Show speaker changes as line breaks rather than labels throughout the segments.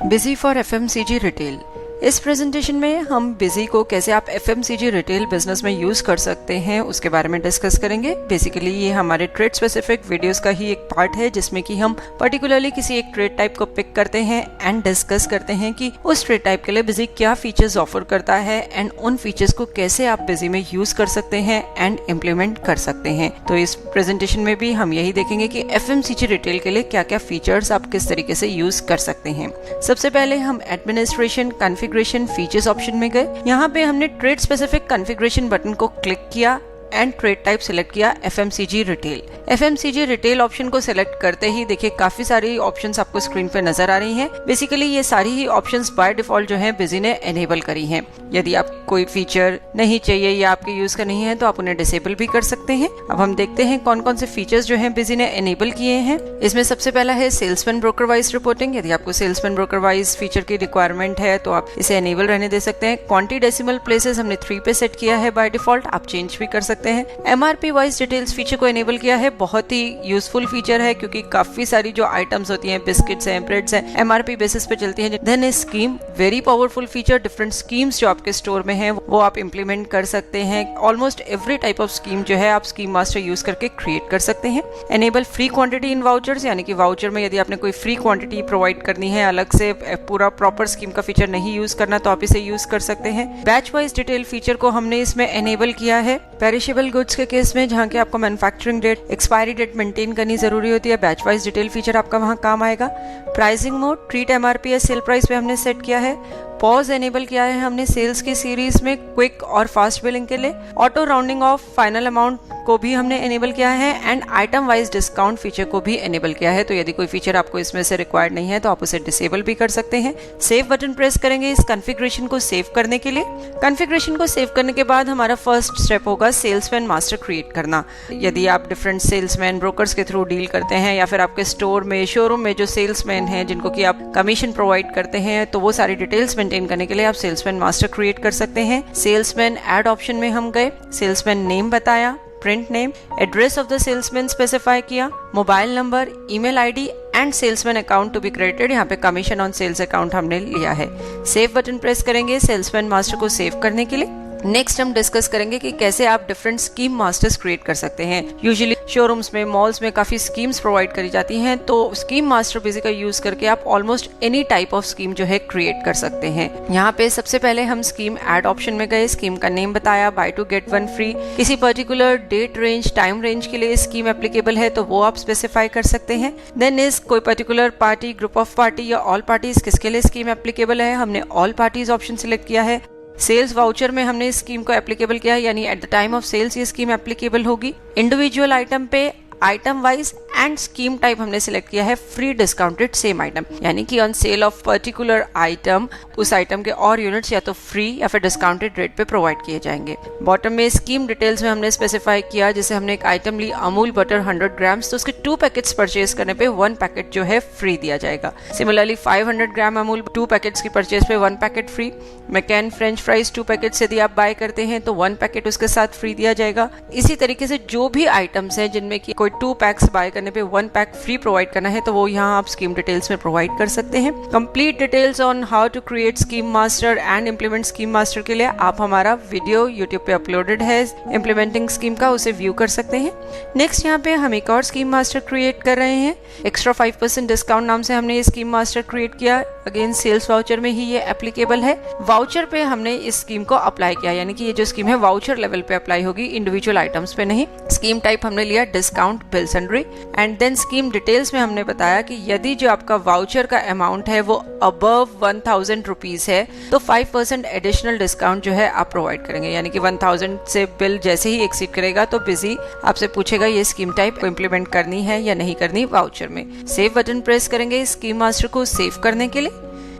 Busy for FMCG retail. इस presentation में हम बिजी को कैसे आप एफएमसीजी रिटेल बिजनेस में यूज कर सकते हैं उसके बारे में डिस्कस करेंगे। बेसिकली ये हमारे ट्रेड स्पेसिफिक वीडियोस का ही एक पार्ट है जिसमें कि हम पर्टिकुलरली किसी एक ट्रेड टाइप को पिक करते हैं एंड डिस्कस करते हैं कि उस ट्रेड टाइप के लिए बिजी क्या फीचर्स ऑफर करता है एंड उन फीचर्स को कैसे आप बिजी में यूज कर सकते हैं एंड इम्प्लीमेंट कर सकते हैं। तो इस प्रेजेंटेशन में भी हम यही देखेंगे कि एफएमसीजी रिटेल के लिए क्या क्या फीचर्स आप किस तरीके से यूज कर सकते हैं। सबसे पहले हम एडमिनिस्ट्रेशन कॉन्फ़िगरेशन फीचर्स ऑप्शन में गए। यहाँ पे हमने ट्रेड स्पेसिफिक कॉन्फ़िगरेशन बटन को क्लिक किया एंड ट्रेड टाइप सिलेक्ट किया FMCG retail. FMCG retail option को सिलेक्ट करते ही देखिए काफी सारी ऑप्शंस आपको स्क्रीन पे नजर आ रही हैं। बेसिकली ये सारी ही ऑप्शंस बाय डिफॉल्ट जो है बिजी ने एनेबल करी हैं। यदि आप कोई फीचर नहीं चाहिए या आपके यूज का नहीं है तो आप उन्हें डिसेबल भी कर सकते हैं। अब हम देखते हैं कौन कौन से फीचर्स जो है बिजी ने एनेबल किए हैं। इसमें सबसे पहला है सेल्समैन ब्रोकर वाइज रिपोर्टिंग। यदि आपको सेल्समैन ब्रोकर वाइज फीचर की रिक्वायरमेंट है तो आप इसे एनेबल रहने दे सकते हैं। क्वांटिटी डेसिमल प्लेसेस हमने 3 पे सेट किया है बाय डिफॉल्ट, आप चेंज भी कर सकते हैं। एमआरपी वाइज डिटेल्स फीचर को एनेबल किया है। बहुत ही यूजफुल फीचर है क्योंकि काफी सारी जो आइटम्स होती हैं, बिस्किट्स हैं, ब्रेड्स हैं, एमआरपी बेसिस पे चलती हैं। Then scheme, very powerful feature. Different schemes जो आपके स्टोर में हैं वो आप इंप्लीमेंट कर सकते हैं। Almost every type of scheme जो है आप स्कीम मास्टर यूज करके क्रिएट कर सकते हैं। Enable free quantity in vouchers, यानी कि वाउचर में यदि आपने कोई फ्री क्वांटिटी प्रोवाइड करनी है, अलग से पूरा प्रॉपर स्कीम का फीचर नहीं यूज करना तो आप इसे यूज कर सकते हैं। बैच वाइज डिटेल फीचर को हमने इसमें एनेबल किया है। पेरिशेबल गुड्स के केस में जहाँ के आपको manufacturing date, expiry date maintain करनी जरूरी होती है, बैच वाइज डिटेल फीचर आपका वहाँ काम आएगा। Pricing mode, treat MRP as sale price पे हमने सेट किया है। पॉज एनेबल किया है हमने सेल्स की सीरीज में क्विक और फास्ट बिलिंग के लिए। Auto rounding off final amount को भी हमने एनेबल किया है and item wise discount feature को भी एनेबल किया है। तो यदि कोई फीचर आपको इसमें से रिक्वायर्ड नहीं है तो आप उसे डिसेबल भी कर सकते हैं। सेव बटन प्रेस करेंगे इस कॉन्फ़िगरेशन को सेव करने के लिए। कॉन्फ़िगरेशन को सेव करने के बाद हमारा फर्स्ट स्टेप होगा सेल्समैन मास्टर क्रिएट करना। यदि आप डिफरेंट सेल्समैन ब्रोकर्स के थ्रू डील करते हैं या फिर आपके स्टोर में, शोरूम में जो सेल्समैन हैं जिनको कि आप कमीशन प्रोवाइड करते हैं तो वो सारी डिटेल्स मेंटेन करने के लिए आप सेल्समैन मास्टर क्रिएट कर सकते हैं। सेल्समैन ऐड ऑप्शन में हम गए, सेल्समैन नेम बताया, print name, address of the salesman specify किया, mobile number, email ID and salesman account to be credited. यहाँ पे कमीशन ऑन सेल्स अकाउंट हमने लिया है। सेव बटन प्रेस करेंगे सेल्समैन मास्टर को सेव करने के लिए। नेक्स्ट हम डिस्कस करेंगे कि कैसे आप डिफरेंट स्कीम मास्टर्स क्रिएट कर सकते हैं। यूजुअली शोरूम्स में, मॉल्स में काफी स्कीम्स प्रोवाइड करी जाती हैं, तो स्कीम मास्टर बेसिकली का यूज करके आप almost any type of scheme जो है क्रिएट कर सकते हैं। यहाँ पे सबसे पहले हम स्कीम ऐड ऑप्शन में गए, स्कीम का नेम बताया, buy two get one free. किसी particular date range, time range के लिए स्कीम एप्लीकेबल है तो वो आप स्पेसिफाई कर सकते हैं। देन इज कोई particular party, group of party या ऑल पार्टीज किसके लिए स्कीम एप्लीकेबल है, हमने ऑल पार्टीज ऑप्शन सिलेक्ट किया है। सेल्स वाउचर में हमने इस स्कीम को एप्लीकेबल किया है, यानी at the time of sales ये स्कीम एप्लीकेबल होगी। इंडिविजुअल आइटम पे, item wise and scheme type हमने सिलेक्ट किया है फ्री डिस्काउंटेड सेम आइटम, यानी कि on sale of particular item उस आइटम के और यूनिट्स या तो फ्री या फिर डिस्काउंटेड रेट पे प्रोवाइड किए जाएंगे। बॉटम में स्कीम डिटेल्स में हमने स्पेसिफाई किया, जैसे हमने एक आइटम ली अमूल बटर 100 ग्राम्स तो उसके 2 पैकेट्स परचेज करने पे 1 पैकेट जो है फ्री दिया जाएगा। सिमिलरली 500 ग्राम अमूल 2 पैकेट्स की परचेज पे 1 packet free. McCann French fries 2 packets यदि आप बाय करते हैं तो 1 पैकेट उसके साथ फ्री दिया जाएगा। इसी तरीके से जो भी आइटम्स हैं जिनमें की कोई 2 पैक्स बाय करने पे 1 पैक फ्री प्रोवाइड करना है तो वो यहाँ आप स्कीम डिटेल्स में प्रोवाइड कर सकते हैं। Complete details on how to create scheme master and implement scheme master के लिए आप हमारा वीडियो यूट्यूब पे अपलोडेड है इम्प्लीमेंटिंग स्कीम का, उसे व्यू कर सकते हैं। नेक्स्ट यहाँ पे हम एक और स्कीम मास्टर क्रिएट कर रहे हैं। एक्स्ट्रा 5% डिस्काउंट नाम से हमने ये स्कीम मास्टर क्रिएट किया। अगेन सेल्स वाउचर में ही ये एप्लीकेबल है। वाउचर पे हमने इस स्कीम को अप्लाई किया, यानी कि ये जो स्कीम है वाउचर लेवल पे अप्लाई होगी, इंडिविजुअल आइटम्स पे नहीं। स्कीम टाइप हमने लिया discount bill sundry and then scheme details में हमने बताया कि यदि जो आपका वाउचर का अमाउंट है वो अबव 1000 रुपीज है तो 5% एडिशनल डिस्काउंट जो है आप प्रोवाइड करेंगे, यानी कि 1000 से बिल जैसे ही एक्सीड करेगा तो बिजी आपसे पूछेगा ये स्कीम टाइप को इम्प्लीमेंट करनी है या नहीं करनी वाउचर में। सेव बटन प्रेस करेंगे स्कीम मास्टर को सेव करने के लिए।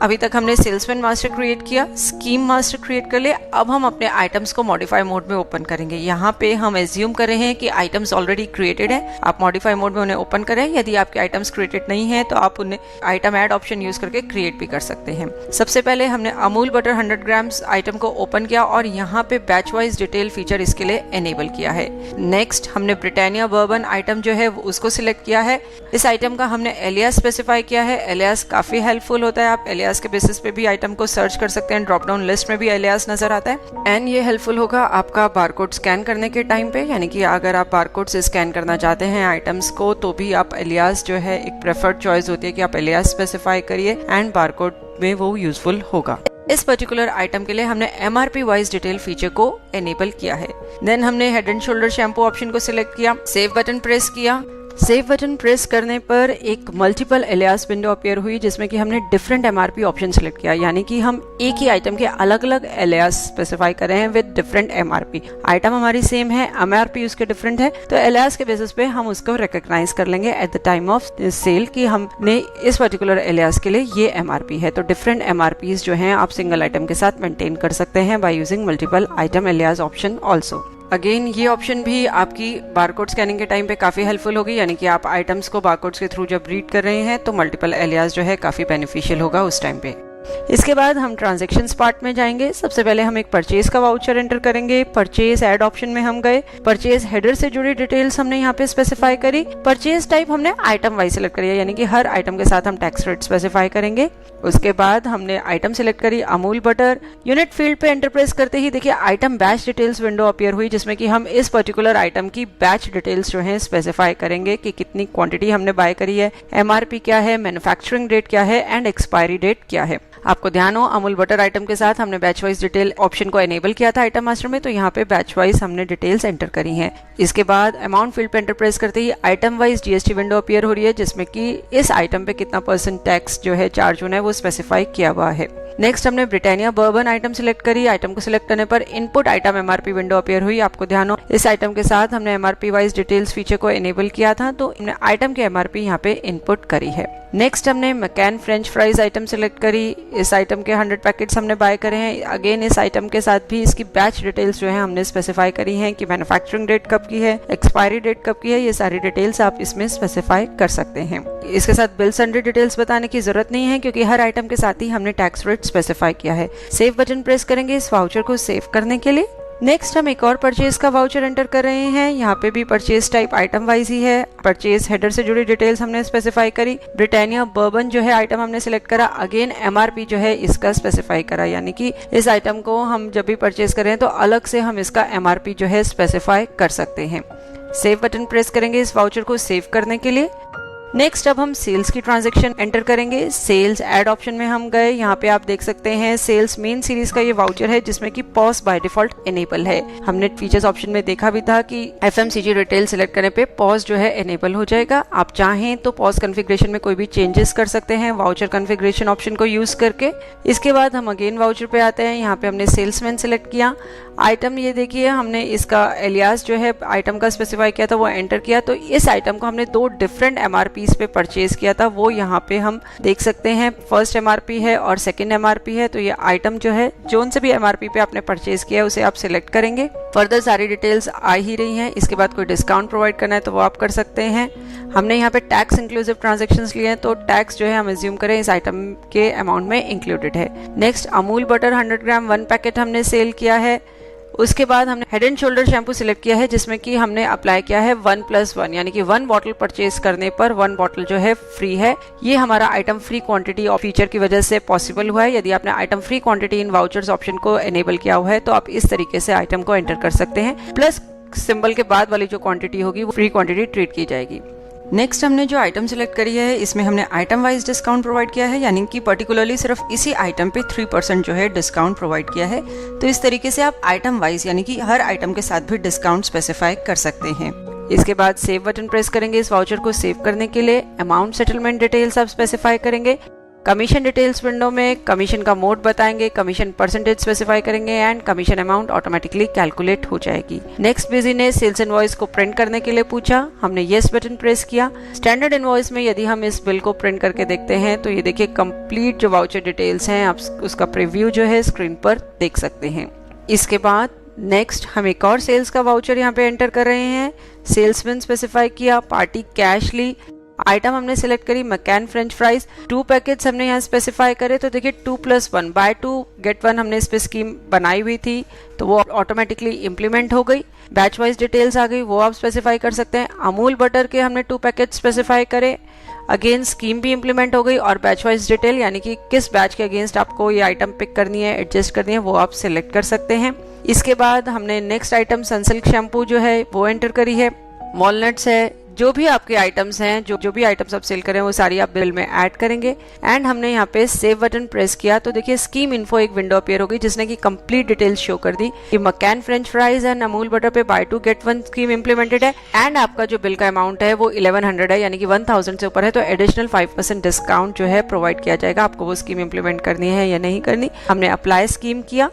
अभी तक हमने सेल्समैन मास्टर क्रिएट किया, स्कीम मास्टर क्रिएट कर लिया। अब हम अपने आइटम्स को मॉडिफाई मोड में ओपन करेंगे। यहाँ पे हम एज्यूम कर रहे हैं कि आइटम्स ऑलरेडी क्रिएटेड है, आप मॉडिफाई मोड में उन्हें ओपन करें। यदि आपके आइटम्स क्रिएटेड नहीं है तो आप उन्हें आइटम ऐड ऑप्शन यूज करके क्रिएट भी कर सकते हैं। सबसे पहले हमने अमूल बटर 100 ग्राम्स आइटम को ओपन किया और यहाँ पे बैच वाइज डिटेल फीचर इसके लिए एनेबल किया है। नेक्स्ट हमने ब्रिटानिया बर्बन आइटम जो है उसको सिलेक्ट किया है। इस आइटम का हमने एलियास स्पेसिफाई किया है। एलियास काफी हेल्पफुल होता है, आप एलियास एलियास के बेसिस पे भी आइटम को सर्च कर सकते हैं। ड्रॉप डाउन लिस्ट में भी एलियास नजर आता है एंड ये हेल्पफुल होगा आपका बारकोड स्कैन करने के टाइम पे, यानी कि अगर आप बारकोड से स्कैन करना चाहते हैं आइटम्स को तो भी आप एलियास जो है एक प्रेफर्ड चॉइस होती है कि आप एलियास स्पेसिफाई करिए एंड बारकोड में वो यूजफुल होगा। इस पर्टिकुलर आइटम के लिए हमने MRP वाइज डिटेल फीचर को एनेबल किया है। देन हमने head and shoulder shampoo option को सिलेक्ट किया, सेव बटन प्रेस किया। सेव बटन प्रेस करने पर एक मल्टीपल एलियास विंडो अपीयर हुई जिसमें कि हमने डिफरेंट MRP ऑप्शन सिलेक्ट किया, यानी कि हम एक ही आइटम के अलग अलग एलियास स्पेसिफाई कर रहे हैं विद डिफरेंट MRP। आइटम हमारी सेम है, MRP उसके डिफरेंट है, तो एलियास के बेसिस पे हम उसको रिकॉग्नाइज कर लेंगे at the time of sale कि हमने इस पर्टिकुलर एलियास के लिए ये MRP है। तो डिफरेंट MRPs जो हैं आप सिंगल आइटम के साथ मेंटेन कर सकते हैं by using multiple item alias option also. Again ये ऑप्शन भी आपकी बारकोड स्कैनिंग के टाइम पे काफ़ी हेल्पफुल होगी, यानी कि आप आइटम्स को बारकोड्स के थ्रू जब रीड कर रहे हैं तो मल्टीपल एलियास जो है काफ़ी बेनिफिशियल होगा उस टाइम पे। इसके बाद हम ट्रांजैक्शंस पार्ट में जाएंगे। सबसे पहले हम एक परचेज का वाउचर एंटर करेंगे। परचेज ऐड ऑप्शन में हम गए, परचेज हेडर से जुड़ी डिटेल्स हमने यहाँ पे स्पेसिफाई करी। परचेज टाइप हमने आइटम वाइज सिलेक्ट करी, यानी कि हर आइटम के साथ हम टैक्स रेट स्पेसिफाई करेंगे। उसके बाद हमने आइटम सिलेक्ट करी अमूल बटर। यूनिट फील्ड पे एंटर प्रेस करते ही देखिए item batch details window appear हुई जिसमें कि हम इस पर्टिकुलर आइटम की बैच डिटेल्स जो है स्पेसिफाई करेंगे कि कितनी क्वांटिटी हमने बाय करी है, MRP क्या है, मैन्युफैक्चरिंग डेट क्या है एंड एक्सपायरी डेट क्या है। आपको ध्यान हो अमूल बटर आइटम के साथ हमने बैच वाइज डिटेल ऑप्शन को एनेबल किया था आइटम मास्टर में, तो यहाँ पे बैच वाइज हमने डिटेल्स एंटर करी हैं। इसके बाद अमाउंट फील्ड पे एंटर प्रेस करते ही item wise GST window appear हो रही है जिसमें कि इस आइटम पे कितना % टैक्स जो है चार्ज होना है वो स्पेसिफाई किया हुआ है। नेक्स्ट हमने ब्रिटानिया बर्बन आइटम सिलेक्ट करी। आइटम को सिलेक्ट करने पर input item MRP window appear हुई। आपको ध्यान हो इस आइटम के साथ हमने MRP वाइज डिटेल्स फीचर को एनेबल किया था, तो हमने आइटम के MRP यहाँ पे इनपुट करी है। नेक्स्ट हमने McCann French fries item select करी। इस आइटम के 100 पैकेट्स हमने बाय करे हैं। अगेन इस आइटम के साथ भी इसकी बैच डिटेल्स जो है हमने स्पेसिफाई करी हैं कि मैन्युफैक्चरिंग डेट कब की है, एक्सपायरी डेट कब की है, ये सारी डिटेल्स आप इसमें स्पेसिफाई कर सकते हैं। इसके साथ बिल सन्ड्री डिटेल्स बताने की जरूरत नहीं है क्योंकि हर आइटम के साथ ही हमने टैक्स रेट स्पेसिफाई किया है। सेव बटन प्रेस करेंगे इस वाउचर को सेव करने के लिए। नेक्स्ट हम एक और परचेज का वाउचर एंटर कर रहे हैं। यहाँ पे भी परचेज टाइप आइटम वाइज ही है। परचेज हेडर से जुड़ी डिटेल्स हमने स्पेसिफाई करी। ब्रिटानिया बर्बन जो है आइटम हमने सिलेक्ट करा। अगेन MRP जो है इसका स्पेसिफाई करा, यानी कि इस आइटम को हम जब भी परचेज करें तो अलग से हम इसका MRP जो है स्पेसिफाई कर सकते हैं। सेव बटन प्रेस करेंगे इस वाउचर को सेव करने के लिए। नेक्स्ट अब हम सेल्स की ट्रांजैक्शन एंटर करेंगे। सेल्स ऐड ऑप्शन में हम गए। यहाँ पे आप देख सकते हैं सेल्स मेन सीरीज का ये वाउचर है जिसमें कि पॉज बाय डिफॉल्ट एनेबल है। हमने फीचर्स ऑप्शन में देखा भी था कि FMCG रिटेल सिलेक्ट करने पे पॉज जो है एनेबल हो जाएगा। आप चाहें तो पॉज कॉन्फ़िगरेशन में कोई भी चेंजेस कर सकते हैं वाउचर कॉन्फ़िगरेशन ऑप्शन को यूज करके। इसके बाद हम अगेन वाउचर पे आते हैं। यहाँ पे हमने सेल्समैन सिलेक्ट किया। आइटम ये देखिए हमने इसका एलियास जो है आइटम का स्पेसिफाई किया था वो एंटर किया, तो इस आइटम को हमने 2 डिफरेंट MRPs पे परचेज किया था, वो यहाँ पे हम देख सकते हैं। फर्स्ट MRP है और सेकंड MRP है, तो ये आइटम जो है जोन से भी MRP पे आपने परचेज किया है उसे आप सिलेक्ट करेंगे। फर्दर सारी डिटेल्स आ ही रही हैं। इसके बाद कोई डिस्काउंट प्रोवाइड करना है तो वो आप कर सकते हैं। हमने यहाँ पे टैक्स इंक्लूसिव ट्रांजेक्शन्स लिए हैं, तो टैक्स जो है हम एज्यूम करें इस आइटम के अमाउंट में इंक्लूडेड है। नेक्स्ट अमूल बटर 100 ग्राम 1 पैकेट हमने सेल किया है। उसके बाद हमने head and shoulder shampoo select किया है जिसमें कि हमने अप्लाई किया है 1+1, यानी कि 1 बॉटल परचेज करने पर 1 बॉटल जो है फ्री है। ये हमारा आइटम फ्री क्वांटिटी और फीचर की वजह से पॉसिबल हुआ है। यदि आपने item free quantity in vouchers option को एनेबल किया हुआ है तो आप इस तरीके से आइटम को एंटर कर सकते हैं। प्लस सिंबल के बाद वाली जो क्वांटिटी होगी वो फ्री क्वांटिटी ट्रीट की जाएगी। नेक्स्ट हमने जो आइटम सिलेक्ट करी है इसमें हमने आइटम वाइज डिस्काउंट प्रोवाइड किया है, यानी कि पर्टिकुलरली सिर्फ इसी आइटम पे 3% जो है डिस्काउंट प्रोवाइड किया है। तो इस तरीके से आप आइटम वाइज यानी कि हर आइटम के साथ भी डिस्काउंट स्पेसिफाई कर सकते हैं। इसके बाद सेव बटन प्रेस करेंगे इस वाउचर को सेव करने के लिए। अमाउंट सेटलमेंट डिटेल्स आप स्पेसिफाई करेंगे। कमीशन डिटेल्स विंडो में कमीशन का मोड बताएंगे, कमीशन परसेंटेज स्पेसिफाई करेंगे and commission amount automatically calculate हो जाएगी। नेक्स्ट बिजी ने सेल्स इनवॉइस को प्रिंट करने के लिए पूछा, हमने येस बटन प्रेस किया। स्टैंडर्ड इनवॉइस में यदि हम इस बिल को प्रिंट करके देखते हैं तो ये देखिए कंप्लीट जो वाउचर डिटेल्स हैं आप उसका प्रीव्यू जो है स्क्रीन पर देख सकते हैं। इसके बाद नेक्स्ट हम एक और सेल्स का वाउचर यहाँ पे एंटर कर रहे हैं। सेल्समैन स्पेसिफाई किया, पार्टी कैश ली, आइटम हमने सिलेक्ट करी मैकैन फ्रेंच फ्राइज, 2 पैकेट्स हमने यहाँ स्पेसिफाई करे। तो देखिए 2+1 बाय 2 गेट 1 हमने इस पे स्कीम बनाई हुई थी तो वो ऑटोमेटिकली इम्प्लीमेंट हो गई। बैच वाइज डिटेल्स आ गई, वो आप स्पेसिफाई कर सकते हैं। अमूल बटर के हमने 2 पैकेट स्पेसिफाई करे, अगेन स्कीम भी इंप्लीमेंट हो गई और बैच वाइज डिटेल यानी कि किस बैच के अगेंस्ट आपको ये आइटम पिक करनी है, एडजस्ट करनी है, वो आप सिलेक्ट कर सकते हैं। इसके बाद हमने नेक्स्ट आइटम सनसिल्क शैम्पू जो है वो एंटर करी है, वॉलनट्स है, जो भी आपके आइटम्स हैं, जो भी आइटम्स आप सेल करें वो सारी आप बिल में ऐड करेंगे। एंड हमने यहाँ पे सेव बटन प्रेस किया तो देखिए स्कीम इन्फो एक विंडो अपीयर हो गई जिसने की कंप्लीट डिटेल्स शो कर दी कि McCain french fries and Amul butter पे बाय 2 गेट 1 स्कीम इंप्लीमेंटेड है एंड आपका जो बिल का अमाउंट है वो 1100 है यानी कि 1000 से ऊपर है तो एडिशनल 5% डिस्काउंट जो है प्रोवाइड किया जाएगा। आपको वो स्कीम इंप्लीमेंट करनी है या नहीं करनी। हमने अप्लाई स्कीम किया,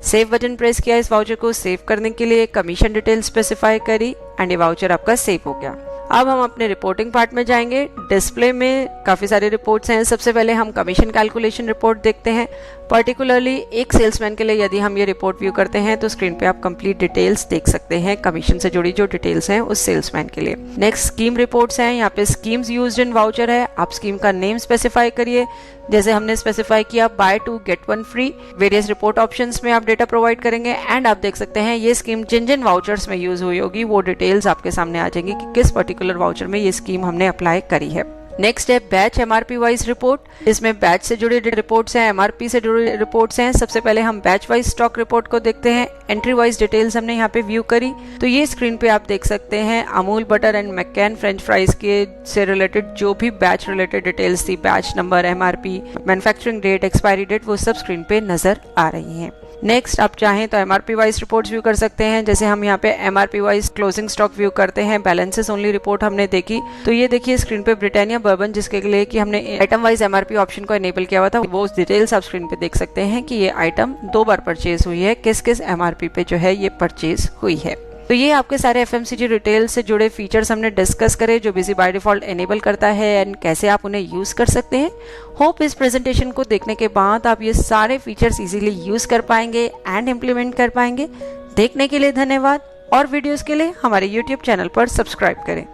सेव बटन प्रेस किया, इस वाउचर को सेव करने के लिए कमीशन डिटेल स्पेसिफाई करी एंड ये वाउचर आपका सेव हो गया। अब हम अपने रिपोर्टिंग पार्ट में जाएंगे। डिस्प्ले में काफी सारे रिपोर्ट्स हैं। सबसे पहले हम कमीशन कैलकुलेशन रिपोर्ट देखते हैं। पर्टिकुलरली एक सेल्समैन के लिए यदि हम ये रिपोर्ट व्यू करते हैं तो स्क्रीन पे आप कंप्लीट डिटेल्स देख सकते हैं, कमीशन से जुड़ी जो डिटेल्स हैं उस सेल्समैन के लिए। नेक्स्ट स्कीम रिपोर्ट्स हैं। यहाँ पे स्कीम्स यूज्ड इन वाउचर है। आप स्कीम का नेम स्पेसिफाई करिए, जैसे हमने स्पेसिफाई किया buy 2 get 1 free. Various report options में आप डेटा प्रोवाइड करेंगे एंड आप देख सकते हैं ये स्कीम जिन जिन वाउचर्स में यूज हुई होगी वो डिटेल्स आपके सामने आ जाएंगी कि किस पर्टिकुलर वाउचर में ये स्कीम हमने अप्लाई करी है। नेक्स्ट है बैच एमआरपी वाइज रिपोर्ट। इसमें बैच से जुड़ी रिपोर्ट्स हैं, एमआरपी से जुड़ी रिपोर्ट्स हैं। सबसे पहले हम बैच वाइज स्टॉक रिपोर्ट को देखते हैं। एंट्री वाइज डिटेल्स हमने यहाँ पे व्यू करी तो ये स्क्रीन पे आप देख सकते हैं Amul butter and McCain french fries के से रिलेटेड जो भी बैच रिलेटेड डिटेल्स थी, batch number, MRP, manufacturing date, expiry date, वो सब स्क्रीन पे नजर आ रही हैं। नेक्स्ट आप चाहें तो एमआरपी वाइज रिपोर्ट्स व्यू कर सकते हैं। जैसे हम यहाँ पे MRP wise closing stock view करते हैं, बैलेंसेस ओनली रिपोर्ट हमने देखी तो ये देखिए स्क्रीन पे ब्रिटानिया बर्बन जिसके लिए कि हमने आइटम वाइज एमआरपी ऑप्शन को इनेबल किया हुआ था वो डिटेल्स आप स्क्रीन पे देख सकते हैं कि ये आइटम 2 बार परचेज हुई है, किस किस एमआरपी पे जो है ये परचेज हुई है। तो ये आपके सारे एफएमसीजी रिटेल से जुड़े फीचर्स हमने डिस्कस करे जो बिजी बाय डिफॉल्ट एनेबल करता है एंड कैसे आप उन्हें यूज कर सकते हैं। होप इस प्रेजेंटेशन को देखने के बाद आप ये सारे फीचर्स इजीली यूज कर पाएंगे एंड इम्प्लीमेंट कर पाएंगे। देखने के लिए धन्यवाद और वीडियोस के लिए हमारे YouTube चैनल पर सब्सक्राइब करें।